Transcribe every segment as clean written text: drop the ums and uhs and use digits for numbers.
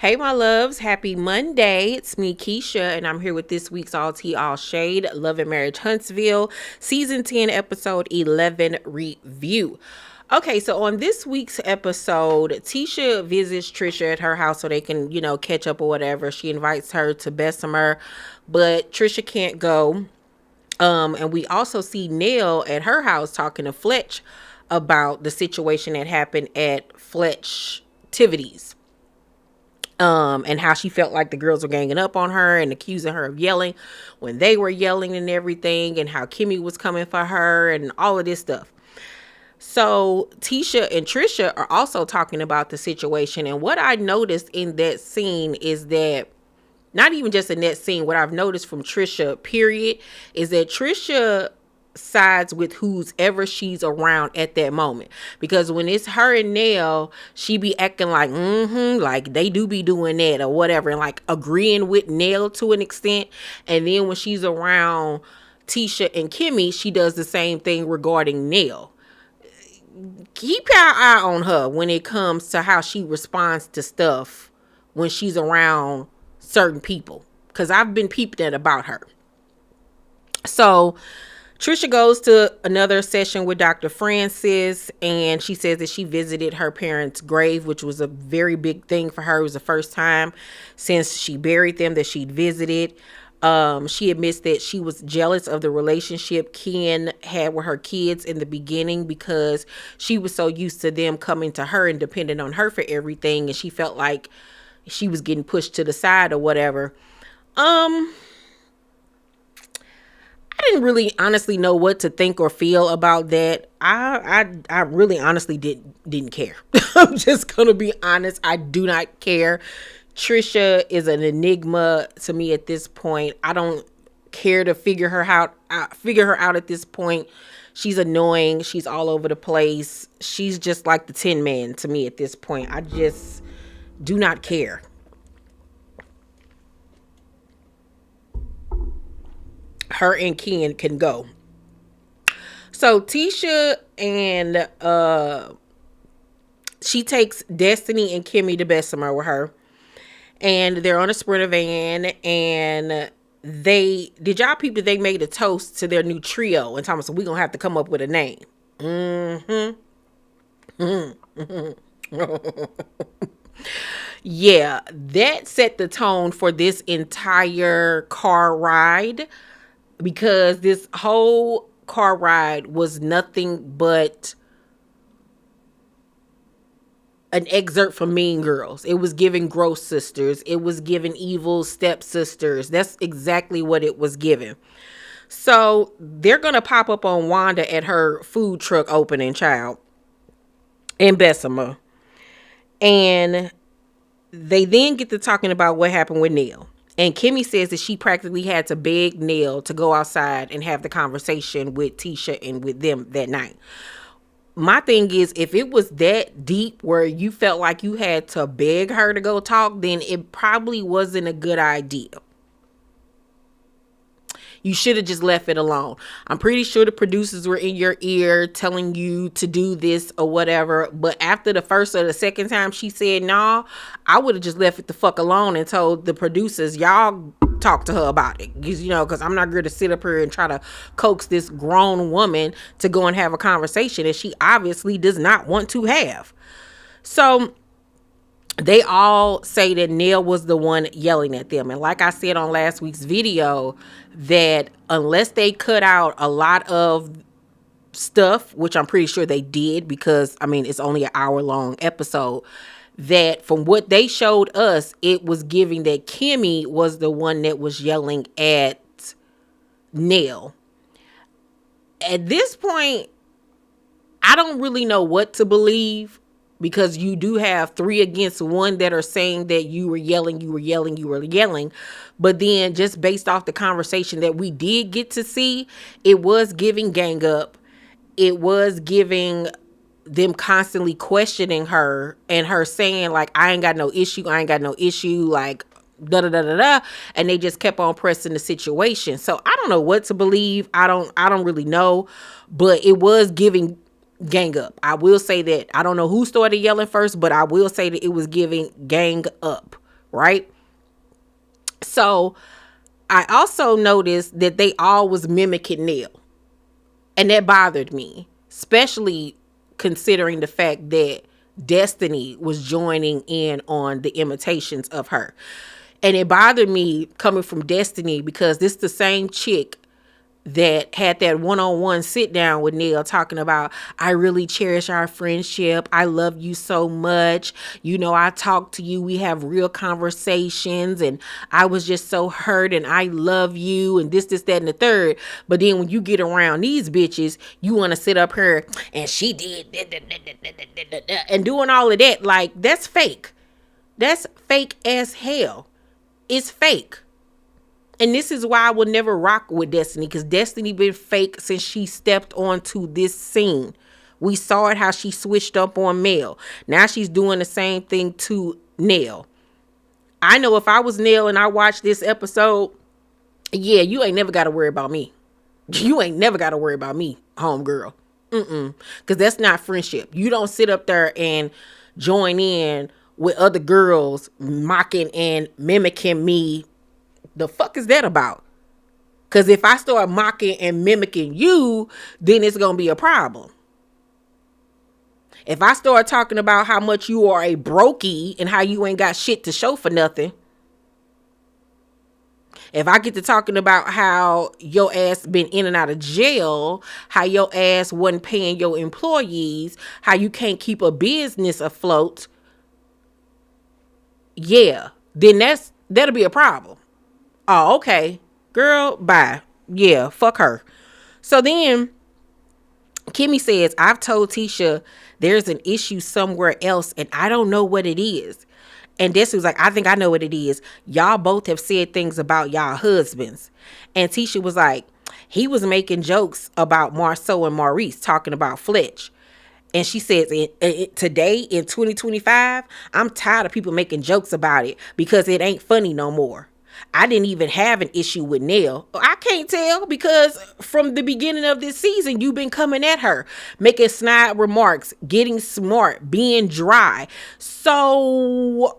Hey, my loves. Happy Monday. It's me, Keisha, and I'm here with this week's All Tea, All Shade, Love and Marriage Huntsville, Season 10, Episode 11 review. Okay, so on this week's episode, Tisha visits Trisha at her house so they can, catch up or whatever. She invites her to Bessemer, but Trisha can't go. And we also see Nell at her house talking to Fletch about the situation that happened at Fletch Tivities. And how she felt like the girls were ganging up on her and accusing her of yelling when they were yelling and everything, and how Kimmi was coming for her and all of this stuff. So Tisha and Trisha are also talking about the situation. And what I noticed in that scene is that, not even just in that scene, what I've noticed from Trisha, period, is that Trisha sides with who's ever she's around at that moment. Because when it's her and Nell, she be acting like like they do be doing that or whatever, and like agreeing with Nell to an extent. And then when she's around Tisha and Kimmi, she does the same thing regarding Nell. Keep your eye on her when it comes to how she responds to stuff when she's around certain people, because I've been peeping that about her. So Trisha goes to another session with Dr. Francis, and she says that she visited her parents' grave, which was a very big thing for her. It was the first time since she buried them that she'd visited. She admits that she was jealous of the relationship Ken had with her kids in the beginning, because she was so used to them coming to her and depending on her for everything, and she felt like she was getting pushed to the side or whatever. I didn't really honestly know what to think or feel about that. I really honestly didn't care. I'm just gonna be honest. I do not care. Trisha is an enigma to me at this point. I don't care to figure her out at this point. She's annoying. She's all over the place. She's just like the Tin Man to me at this point. I just do not care. Her and Ken can go. So Tisha and she takes Destiny and Kimmi to Bessemer with her, and they're on a Sprinter van, and did y'all peep that they made a toast to their new trio, and Thomas said, we gonna have to come up with a name. Yeah, that set the tone for this entire car ride, because this whole car ride was nothing but an excerpt from Mean Girls. It was giving Gross Sisters. It was giving Evil Stepsisters. That's exactly what it was giving. So they're going to pop up on Wanda at her food truck opening, child, in Bessemer. And they then get to talking about what happened with Nell. And Kimmi says that she practically had to beg Nell to go outside and have the conversation with Tisha and with them that night. My thing is, if it was that deep where you felt like you had to beg her to go talk, then it probably wasn't a good idea. You should have just left it alone. I'm pretty sure the producers were in your ear telling you to do this or whatever. But after the first or the second time she said nah, I would have just left it the fuck alone and told the producers, y'all talk to her about it. Because I'm not going to sit up here and try to coax this grown woman to go and have a conversation that she obviously does not want to have. So they all say that Nell was the one yelling at them. And like I said on last week's video, that unless they cut out a lot of stuff, which I'm pretty sure they did, because it's only an hour-long episode, that from what they showed us, it was giving that Kimmi was the one that was yelling at Nell. At this point, I don't really know what to believe, because you do have 3 against 1 that are saying that you were yelling. But then just based off the conversation that we did get to see, it was giving gang up. It was giving them constantly questioning her and her saying like, I ain't got no issue. Like, da-da-da-da-da. And they just kept on pressing the situation. So I don't know what to believe. I don't really know, but it was giving gang up. I will say that. I don't know who started yelling first, but I will say that it was giving gang up right? So I also noticed that they all was mimicking Neil. And that bothered me, especially considering the fact that Destiny was joining in on the imitations of her. And it bothered me coming from Destiny because this is the same chick that had that one-on-one sit down with Neil talking about, I really cherish our friendship. I love you so much. You know, I talk to you. We have real conversations and I was just so hurt and I love you and this, that, and the third. But then when you get around these bitches, you want to sit up here and she did and doing all of that. Like, that's fake. That's fake as hell. It's fake. And this is why I will never rock with Destiny, because Destiny been fake since she stepped onto this scene. We saw it how she switched up on Mel. Now she's doing the same thing to Nell. I know if I was Nell and I watched this episode, yeah, you ain't never got to worry about me. You ain't never got to worry about me, homegirl. Because that's not friendship. You don't sit up there and join in with other girls mocking and mimicking me. The fuck is that about? Because if I start mocking and mimicking you, then it's going to be a problem. If I start talking about how much you are a brokey and how you ain't got shit to show for nothing. If I get to talking about how your ass been in and out of jail, how your ass wasn't paying your employees, how you can't keep a business afloat, yeah, then that'll be a problem. Oh, okay. Girl, bye. Yeah, fuck her. So then Kimmi says, I've told Tisha there's an issue somewhere else and I don't know what it is. And Destiny was like, I think I know what it is. Y'all both have said things about y'all husbands. And Tisha was like, he was making jokes about Marceau and Maurice talking about Fletch. And she says, today in 2025, I'm tired of people making jokes about it because it ain't funny no more. I didn't even have an issue with Nell. I can't tell because from the beginning of this season, you've been coming at her, making snide remarks, getting smart, being dry. So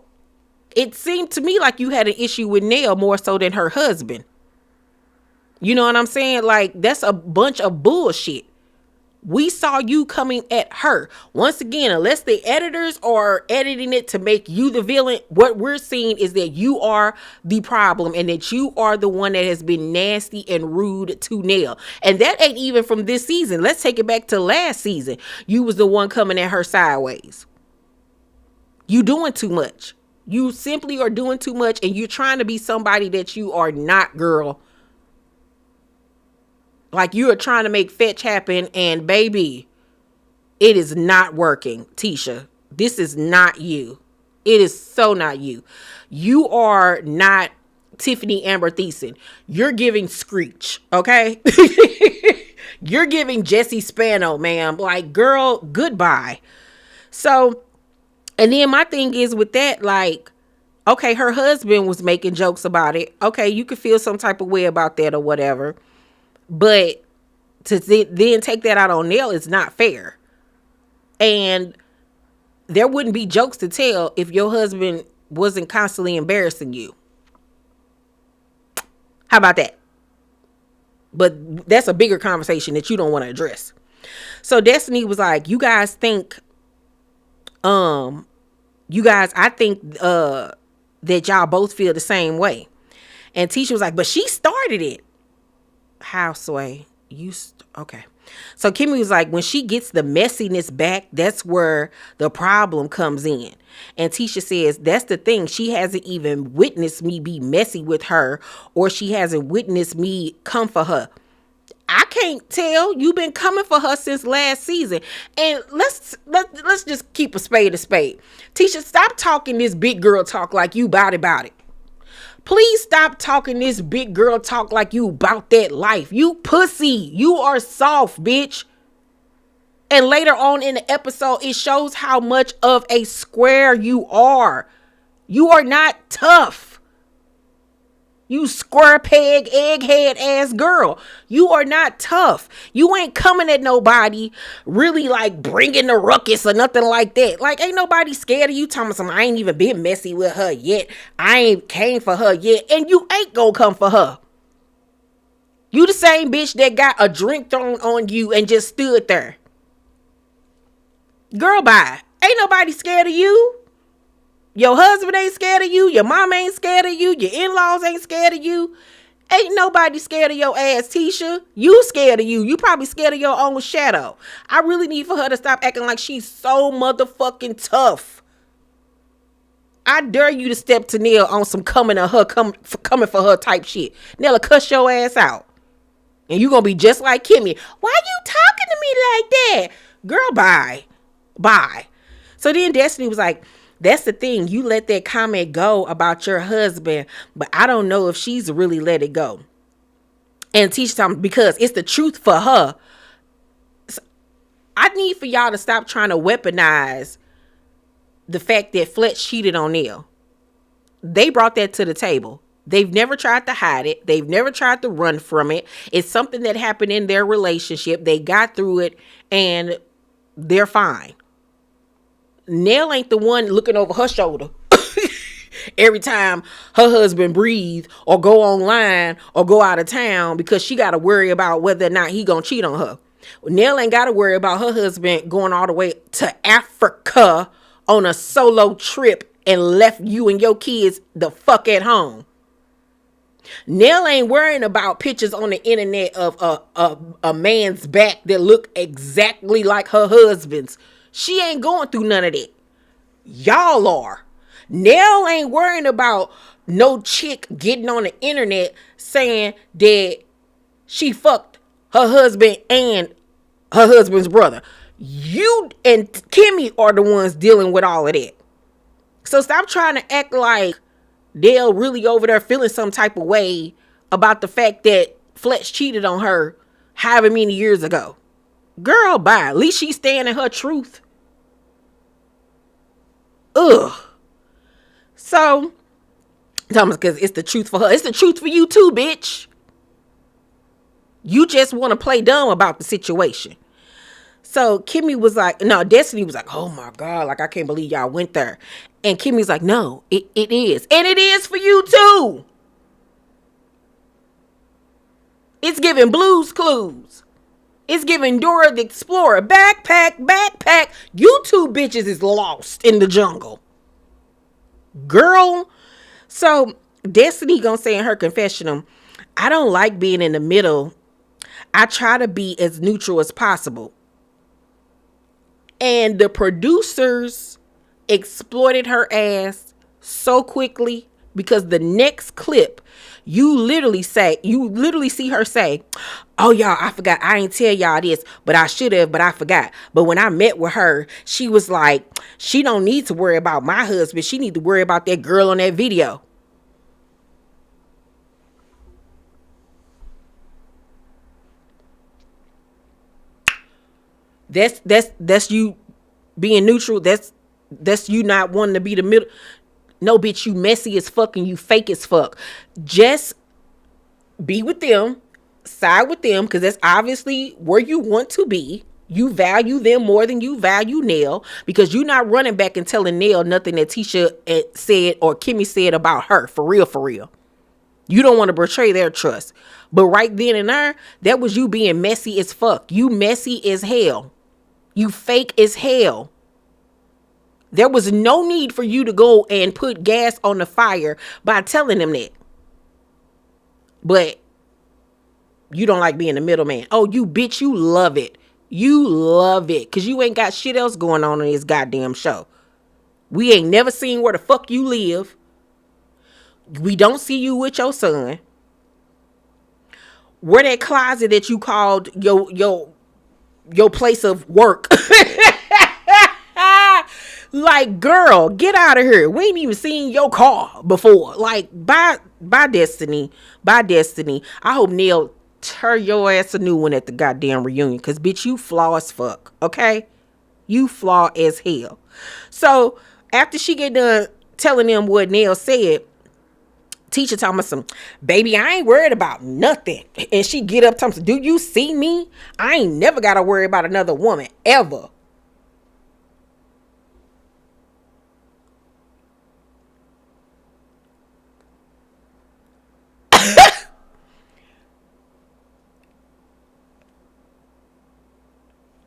it seemed to me like you had an issue with Nell more so than her husband. You know what I'm saying? Like, that's a bunch of bullshit. We saw you coming at her. Once again, unless the editors are editing it to make you the villain, what we're seeing is that you are the problem and that you are the one that has been nasty and rude to Nell. And that ain't even from this season. Let's take it back to last season. You was the one coming at her sideways. You doing too much. You simply are doing too much and you're trying to be somebody that you are not, girl. Like, you are trying to make fetch happen and baby, it is not working, Tisha. This is not you. It is so not you. You are not Tiffany Amber Thiessen. You're giving Screech, okay? You're giving Jesse Spano, ma'am. Like, girl, goodbye. So, and then my thing is with that, like, okay, her husband was making jokes about it. Okay, you could feel some type of way about that or whatever. But to then take that out on Nell is not fair. And there wouldn't be jokes to tell if your husband wasn't constantly embarrassing you. How about that? But that's a bigger conversation that you don't want to address. So Destiny was like, you guys think, I think that y'all both feel the same way. And Tisha was like, but she started it. How, Sway? Okay. So Kimmi was like, when she gets the messiness back, that's where the problem comes in. And Tisha says, that's the thing. She hasn't even witnessed me be messy with her, or she hasn't witnessed me come for her. I can't tell. You've been coming for her since last season. And let's just keep a spade. Tisha, stop talking this big girl talk like you about it. Please stop talking this big girl talk like you about that life. You pussy. You are soft, bitch. And later on in the episode, it shows how much of a square you are. You are not tough. You square peg, egghead ass girl. You are not tough. You ain't coming at nobody really like bringing the ruckus or nothing like that. Like, ain't nobody scared of you. Thomas, I ain't even been messy with her yet. I ain't came for her yet. And you ain't gonna come for her. You the same bitch that got a drink thrown on you and just stood there. Girl, bye. Ain't nobody scared of you. Your husband ain't scared of you. Your mom ain't scared of you. Your in-laws ain't scared of you. Ain't nobody scared of your ass, Tisha. You scared of you. You probably scared of your own shadow. I really need for her to stop acting like she's so motherfucking tough. I dare you to step to Neil on some coming for her type shit. Nella, cuss your ass out. And you gonna be just like Kimmi. Why you talking to me like that? Girl, bye. Bye. So then Destiny was like, that's the thing. You let that comment go about your husband, but I don't know if she's really let it go. And teach them because it's the truth for her. So I need for y'all to stop trying to weaponize the fact that Fletch cheated on Neil. They brought that to the table. They've never tried to hide it. They've never tried to run from it. It's something that happened in their relationship. They got through it and they're fine. Nell ain't the one looking over her shoulder every time her husband breathe or go online or go out of town because she got to worry about whether or not he gonna cheat on her. Nell ain't got to worry about her husband going all the way to Africa on a solo trip and left you and your kids the fuck at home. Nell ain't worrying about pictures on the internet of a man's back that look exactly like her husband's. She ain't going through none of that. Y'all are. Nell ain't worrying about no chick getting on the internet saying that she fucked her husband and her husband's brother. You and Kimmi are the ones dealing with all of that. So stop trying to act like they're really over there feeling some type of way about the fact that Fletch cheated on her however many years ago. Girl, bye. At least she's staying in her truth. Ugh. So, Thomas, because it's the truth for her. It's the truth for you too, bitch. You just want to play dumb about the situation. So Kimmi was like, no, Destiny was like, oh my God, like I can't believe y'all went there. And Kimmy's like, no, it is. And it is for you too. It's giving Blue's Clues. It's giving Dora the Explorer. Backpack. You two bitches is lost in the jungle. Girl. So Destiny gonna say in her confessional, I don't like being in the middle. I try to be as neutral as possible. And the producers exploited her ass so quickly because the next clip, you literally see her say, oh y'all, I forgot. I ain't tell y'all this, but I should have, but I forgot. But when I met with her, she was like, she don't need to worry about my husband. She need to worry about that girl on that video. That's you being neutral. That's you not wanting to be the middle. No, bitch, you messy as fuck and you fake as fuck. Just be with them, side with them, because that's obviously where you want to be. You value them more than you value Nell, because you're not running back and telling Nell nothing that Tisha said or Kimmi said about her. For real. You don't want to betray their trust. But right then and there, that was you being messy as fuck. You messy as hell. You fake as hell. There was no need for you to go and put gas on the fire by telling them that. But you don't like being the middleman. Oh, you bitch, you love it. You love it. Because you ain't got shit else going on in this goddamn show. We ain't never seen where the fuck you live. We don't see you with your son. Where that closet that you called your place of work. Like, girl, get out of here. We ain't even seen your car before. Like, by Destiny. I hope Neil tear your ass a new one at the goddamn reunion. Because, bitch, you flaw as fuck. Okay? You flaw as hell. So, after she get done telling them what Neil said, Tisha talking about some, baby, I ain't worried about nothing. And she get up talking, do you see me? I ain't never got to worry about another woman, ever.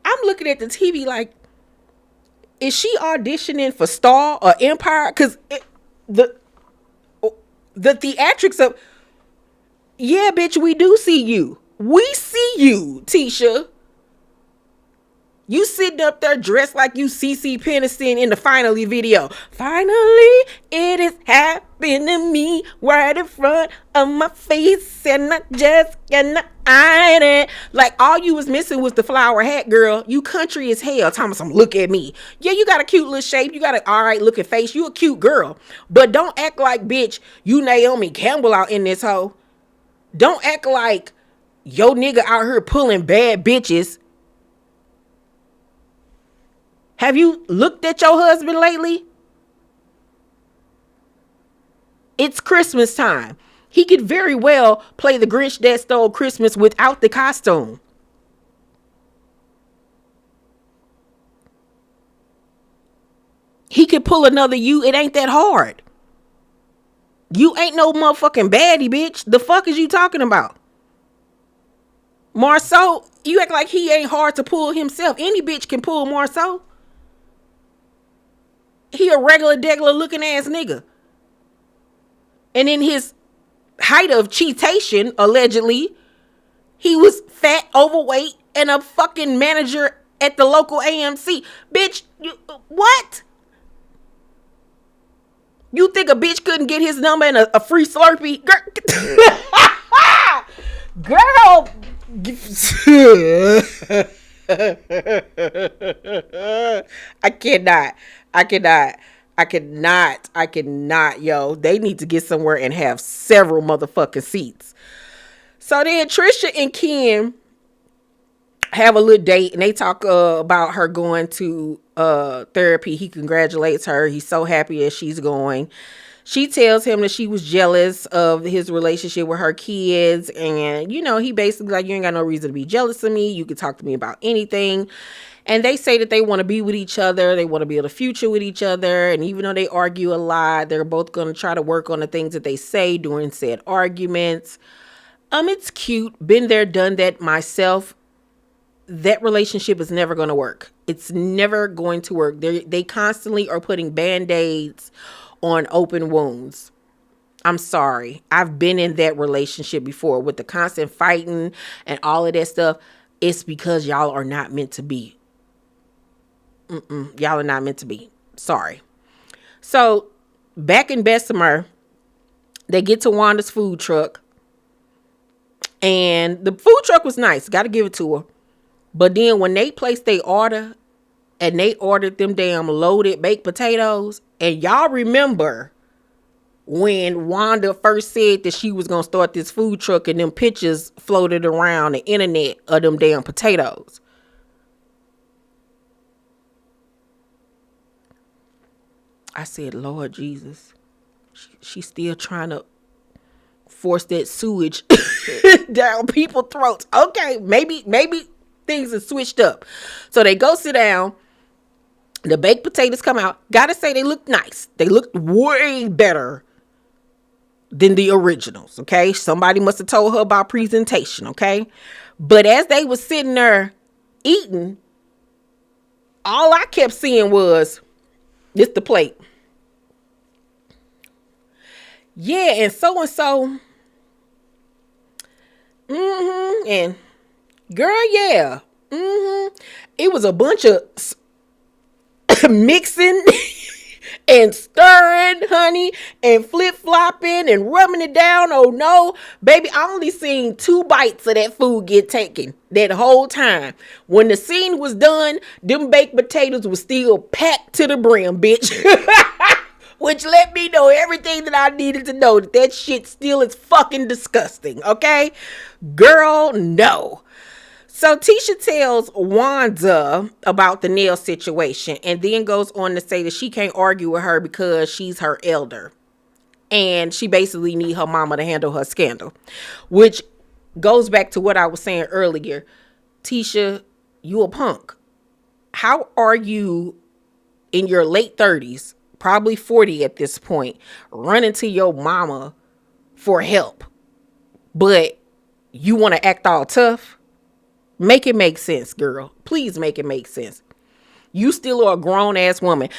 I'm looking at the TV like, is she auditioning for Star or Empire? Because the theatrics of, yeah, bitch, we do see you. We see you, Tisha. You sitting up there dressed like you CC Peniston in the Finally video. Finally, it is happening to me right in front of my face, and I just cannot hide it. Like, all you was missing was the flower hat, girl. You country as hell. Thomas, look at me. Yeah, you got a cute little shape. You got an all right looking face. You a cute girl. But don't act like, bitch, you Naomi Campbell out in this hoe. Don't act like yo nigga out here pulling bad bitches. Have you looked at your husband lately? It's Christmas time. He could very well play the Grinch that stole Christmas without the costume. He could pull another you. It ain't that hard. You ain't no motherfucking baddie, bitch. The fuck is you talking about? Marceau, you act like he ain't hard to pull himself. Any bitch can pull Marceau. He a regular degular looking ass nigga. And in his height of cheatation, allegedly, he was fat, overweight, and a fucking manager at the local AMC. Bitch, what? You think a bitch couldn't get his number and a free Slurpee? Girl. I cannot, yo. They need to get somewhere and have several motherfucking seats. So then Trisha and Ken have a little date, and they talk about her going to therapy. He congratulates her. He's so happy that she's going. She tells him that she was jealous of his relationship with her kids. And, you know, he basically like, you ain't got no reason to be jealous of me. You can talk to me about anything. And they say that they want to be with each other. They want to build a future with each other. And even though they argue a lot, they're both going to try to work on the things that they say during said arguments. It's cute. Been there, done that myself. That relationship is never going to work. It's never going to work. They constantly are putting band-aids on open wounds. I'm sorry. I've been in that relationship before with the constant fighting and all of that stuff. It's because y'all are not meant to be. Y'all are not meant to be. Sorry. So back in Bessemer, they get to Wanda's food truck. And the food truck was nice. Got to give it to her. But then when they placed their order and they ordered them damn loaded baked potatoes, and y'all remember when Wanda first said that she was going to start this food truck and them pictures floated around the internet of them damn potatoes. I said, Lord Jesus, she's still trying to force that sewage down people's throats. Okay, maybe things are switched up. So they go sit down. The baked potatoes come out. Gotta say, they look nice. They look way better than the originals, okay? Somebody must have told her about presentation, okay? But as they was sitting there eating, all I kept seeing was, this the plate. Yeah, and so. And girl, yeah. It was a bunch of mixing and stirring, honey, and flip-flopping and rubbing it down. Oh no, baby, I only seen 2 bites of that food get taken that whole time. When the scene was done, them baked potatoes was still packed to the brim, bitch. Which let me know everything that I needed to know, that shit still is fucking disgusting, okay? Girl, no. So Tisha tells Wanda about the nail situation and then goes on to say that she can't argue with her because she's her elder. And she basically need her mama to handle her scandal, which goes back to what I was saying earlier. Tisha, you a punk. How are you in your late 30s, probably 40 at this point, running to your mama for help, but you want to act all tough? Make it make sense, girl. Please make it make sense. You still are a grown ass woman.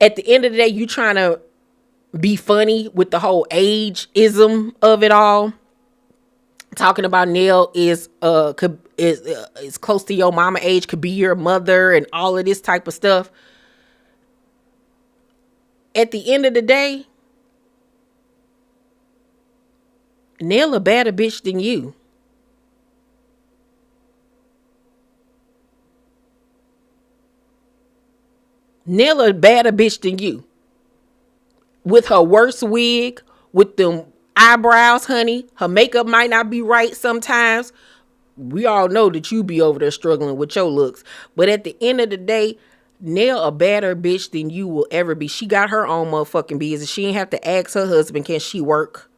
At the end of the day, you trying to be funny with the whole age-ism of it all. Talking about Nell is close to your mama age, could be your mother, and all of this type of stuff. At the end of the day, Nell a better bitch than you. Nell a better bitch than you. With her worst wig, with them eyebrows, honey. Her makeup might not be right sometimes. We all know that you be over there struggling with your looks. But at the end of the day, Nell a better bitch than you will ever be. She got her own motherfucking business. She ain't have to ask her husband, can she work?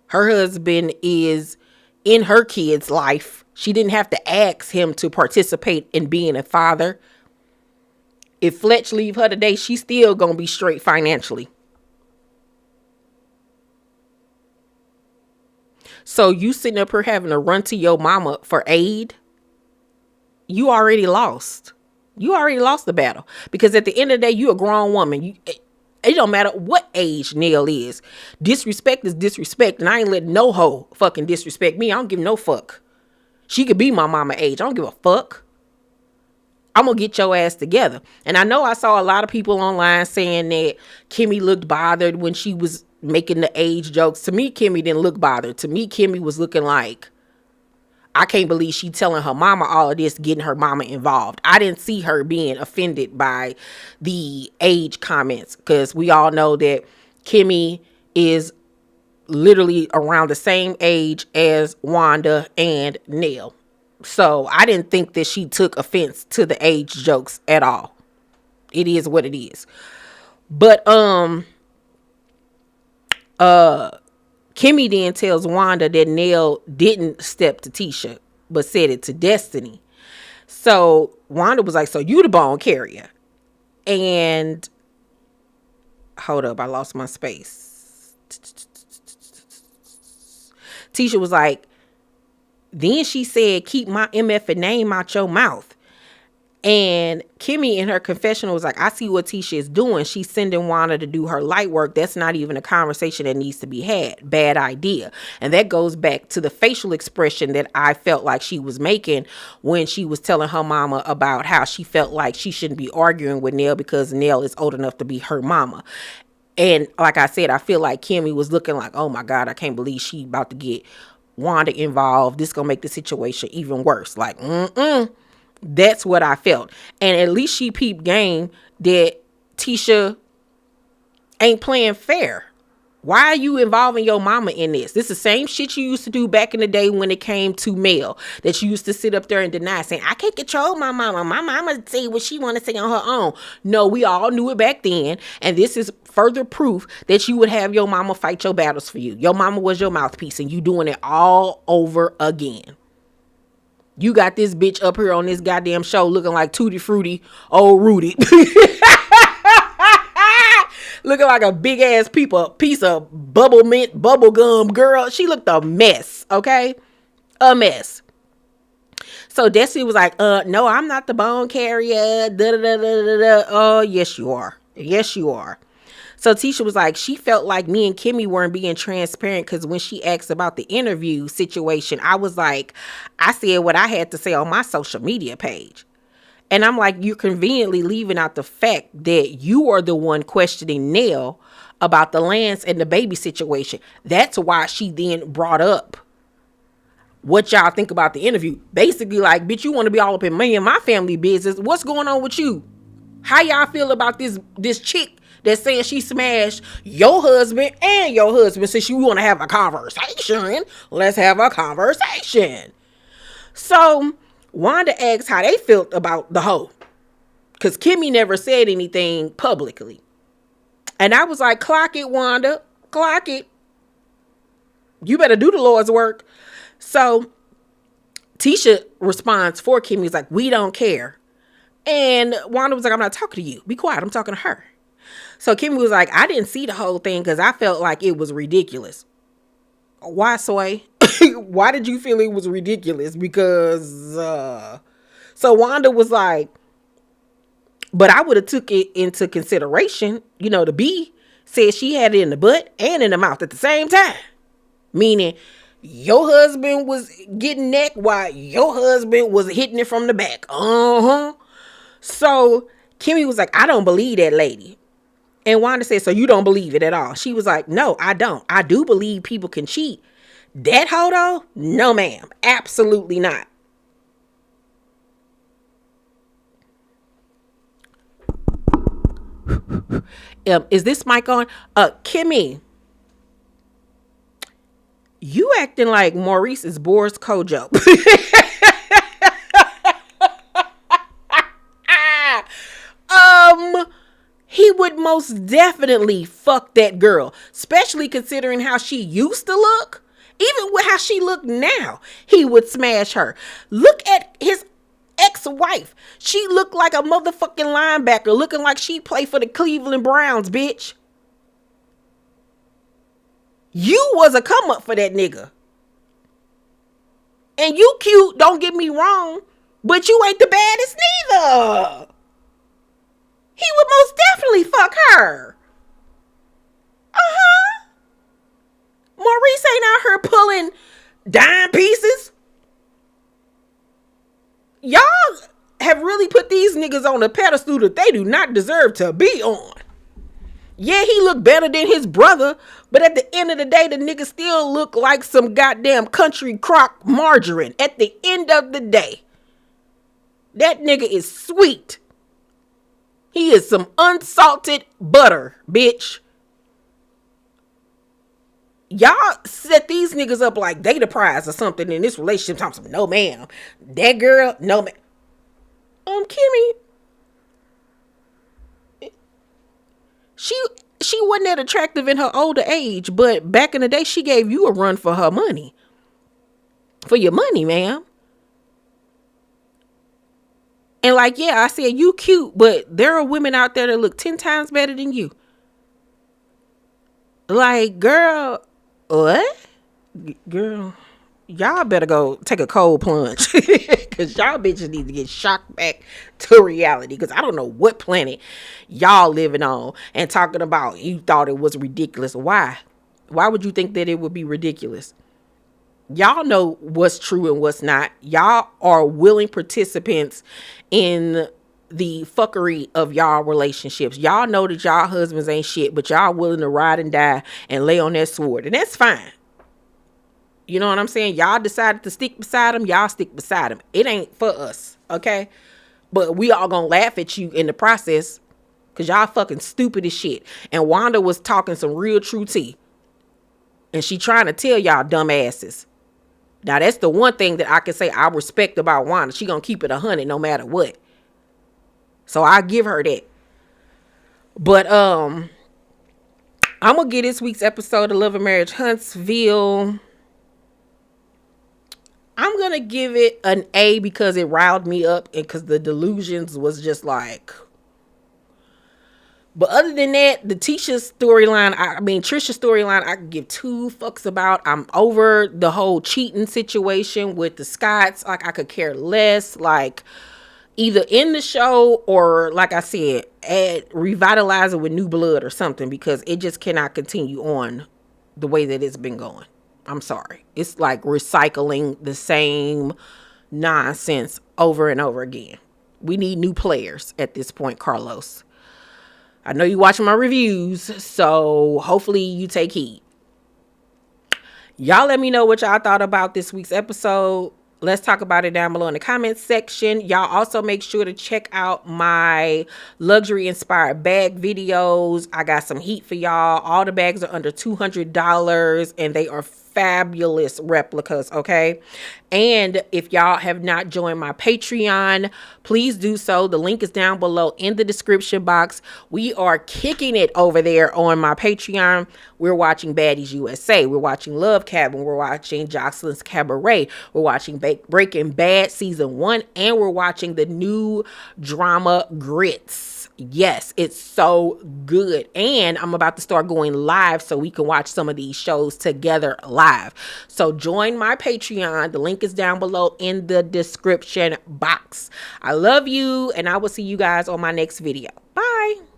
Her husband is in her kid's life. She didn't have to ask him to participate in being a father. If Fletch leave her today, she's still gonna be straight financially. So you sitting up here having to run to your mama for aid, you already lost. You already lost the battle. Because at the end of the day, you a grown woman. It don't matter what age Nell is. Disrespect is disrespect. And I ain't letting no hoe fucking disrespect me. I don't give no fuck. She could be my mama age. I don't give a fuck. I'm going to get your ass together. And I know I saw a lot of people online saying that Kimmi looked bothered when she was making the age jokes. To me, Kimmi didn't look bothered. To me, Kimmi was looking like, I can't believe she telling her mama all of this, getting her mama involved. I didn't see her being offended by the age comments, because we all know that Kimmi is literally around the same age as Wanda and Nell. So I didn't think that she took offense to the age jokes at all. It is what it is. But Kimmi then tells Wanda that Nell didn't step to Tisha, but said it to Destiny. So Wanda was like, so you the bone carrier. And hold up, I lost my space. Tisha was like, then she said, keep my MF and name out your mouth. And Kimmi in her confessional was like, I see what Tisha is doing. She's sending Wanda to do her light work. That's not even a conversation that needs to be had. Bad idea. And that goes back to the facial expression that I felt like she was making when she was telling her mama about how she felt like she shouldn't be arguing with Nell because Nell is old enough to be her mama. And like I said, I feel like Kimmi was looking like, oh my God, I can't believe she about to get Wanda involved. This gonna make the situation even worse. Like, that's what I felt. And at least she peeped game that Tisha ain't playing fair. Why are you involving your mama in this? This is the same shit you used to do back in the day when it came to Mel, that you used to sit up there and deny, saying, I can't control my mama. My mama say what she want to say on her own. No, we all knew it back then. And this is further proof that you would have your mama fight your battles for you. Your mama was your mouthpiece and you doing it all over again. You got this bitch up here on this goddamn show looking like Tutti Frutti, old Rudy. Looking like a big ass piece of bubble mint, bubble gum, girl. She looked a mess, okay? A mess. So Destiny was like, no, I'm not the bone carrier. Da, da, da, da, da. Oh, yes, you are. Yes, you are. So Tisha was like, she felt like me and Kimmi weren't being transparent, because when she asked about the interview situation, I was like, I said what I had to say on my social media page. And I'm like, you're conveniently leaving out the fact that you are the one questioning Nell about the Lance and the baby situation. That's why she then brought up what y'all think about the interview. Basically like, bitch, you want to be all up in me and my family business. What's going on with you? How y'all feel about this chick that's saying she smashed your husband and your husband? Since you want to have a conversation, let's have a conversation. So Wanda asked how they felt about the hoe, because Kimmi never said anything publicly. And I was like, clock it, Wanda. Clock it. You better do the Lord's work. So Tisha responds for Kimmi. He's like, we don't care. And Wanda was like, I'm not talking to you. Be quiet. I'm talking to her. So Kimmi was like, I didn't see the whole thing because I felt like it was ridiculous. Why, Sway? Why did you feel it was ridiculous? Because, so Wanda was like, but I would have took it into consideration. The B said she had it in the butt and in the mouth at the same time. Meaning, your husband was getting neck while your husband was hitting it from the back. So Kimmi was like, I don't believe that lady. And Wanda said, so you don't believe it at all? She was like, no, I don't. I do believe people can cheat. That hoe though? No, ma'am. Absolutely not. Is this mic on? Kimmi, you acting like Maurice is Boris Kojo. He would most definitely fuck that girl, especially considering how she used to look. Even with how she look now, he would smash her. Look at his ex-wife. She looked like a motherfucking linebacker, looking like she played for the Cleveland Browns, bitch. You was a come up for that nigga. And you cute, don't get me wrong, but you ain't the baddest neither. He would most definitely fuck her. Maurice ain't out here pulling dime pieces. Y'all have really put these niggas on a pedestal that they do not deserve to be on. Yeah, he looked better than his brother, but at the end of the day, the nigga still look like some goddamn country crock margarine. At the end of the day, that nigga is sweet. He is some unsalted butter, bitch. Y'all set these niggas up like they the prize or something in this relationship. Thompson, no ma'am. That girl, no ma'am. Kimmi, she wasn't that attractive in her older age, but back in the day, she gave you a run for her money. For your money, ma'am. And like, yeah, I said you cute, but there are women out there that look 10 times better than you. Like, girl, what? Girl, y'all better go take a cold plunge. Because y'all bitches need to get shocked back to reality. Because I don't know what planet y'all living on and talking about you thought it was ridiculous. Why? Why would you think that it would be ridiculous? Y'all know what's true and what's not. Y'all are willing participants in the fuckery of y'all relationships. Y'all know that y'all husbands ain't shit, but y'all willing to ride and die and lay on that sword. And that's fine. You know what I'm saying? Y'all decided to stick beside him. Y'all stick beside him. It ain't for us, okay? But we all gonna laugh at you in the process because y'all fucking stupid as shit. And Wanda was talking some real true tea. And she trying to tell y'all dumbasses. Now, that's the one thing that I can say I respect about Wanda. She gonna keep it 100 no matter what. So I give her that. But I'm gonna give this week's episode of Love and Marriage Huntsville. I'm gonna give it an A because it riled me up and because the delusions was just like. But other than that, the Tisha storyline, Trisha storyline, I could give two fucks about. I'm over the whole cheating situation with the Scotts. Like, I could care less. Like, either in the show or, like I said, revitalize it with new blood or something, because it just cannot continue on the way that it's been going. I'm sorry. It's like recycling the same nonsense over and over again. We need new players at this point, Carlos. I know you watching my reviews, so hopefully you take heed. Y'all let me know what y'all thought about this week's episode. Let's talk about it down below in the comments section. Y'all also make sure to check out my luxury inspired bag videos. I got some heat for y'all. All the bags are under $200 and they are fabulous replicas, okay? And if y'all have not joined my Patreon, please do so. The link is down below in the description box. We are kicking it over there on my Patreon. We're watching Baddies USA. We're watching Love Cabin. We're watching Jocelyn's Cabaret. We're watching Breaking Bad Season 1. And we're watching the new drama Grits. Yes, it's so good. And I'm about to start going live so we can watch some of these shows together live. So join my Patreon. The link is down below in the description box. I love you, and I will see you guys on my next video. Bye.